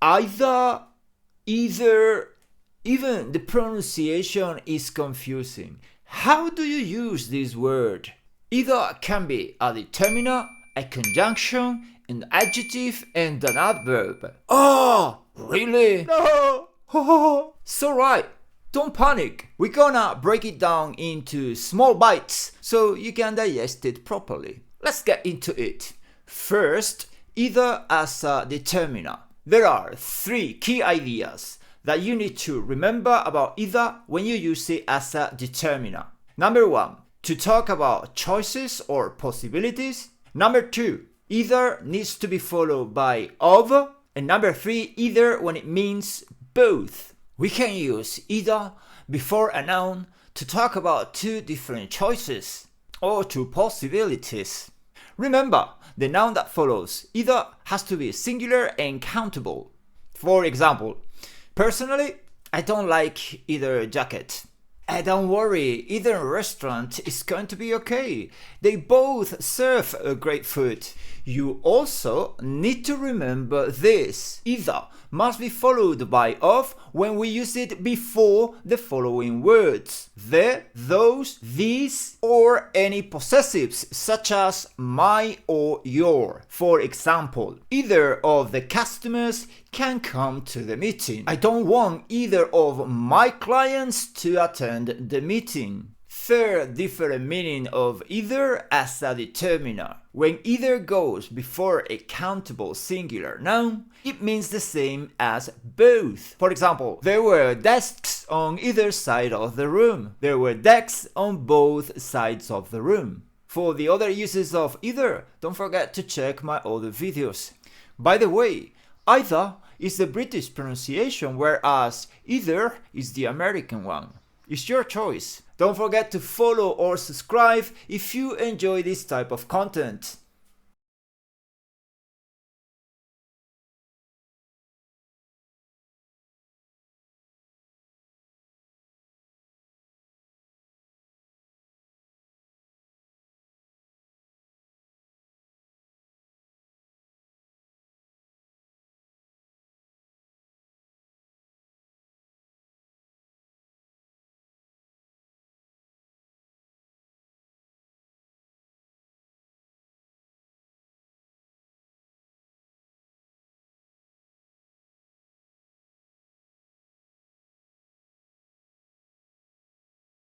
either, either, even the pronunciation is confusing. How do you use this word? Either can be a determiner, a conjunction, an adjective, and an adverb. Oh, really? No! So right, don't panic. We're gonna break it down into small bites so you can digest it properly. Let's get into it. First, either as a determiner. There are 3 key ideas that you need to remember about either when you use it as a determiner. Number 1, to talk about choices or possibilities. Number 2, either needs to be followed by of. And number 3, either when it means both. We can use either before a noun to talk about 2 different choices or 2 possibilities. Remember, the noun that follows either has to be singular and countable. For example, personally, I don't like either jacket. Don't worry, either restaurant is going to be okay. They both serve great food. You also need to remember this. Either must be followed by of when we use it before the following words. The, those, these, or any possessives such as my or your. For example, either of the customers can come to the meeting. I don't want either of my clients to attend the meeting. Third different meaning of either as a determiner. When either goes before a countable singular noun, it means the same as both. For example, there were desks on either side of the room. There were desks on both sides of the room. For the other uses of either, don't forget to check my other videos. By the way, either is the British pronunciation, whereas either is the American one. It's your choice. Don't forget to follow or subscribe if you enjoy this type of content.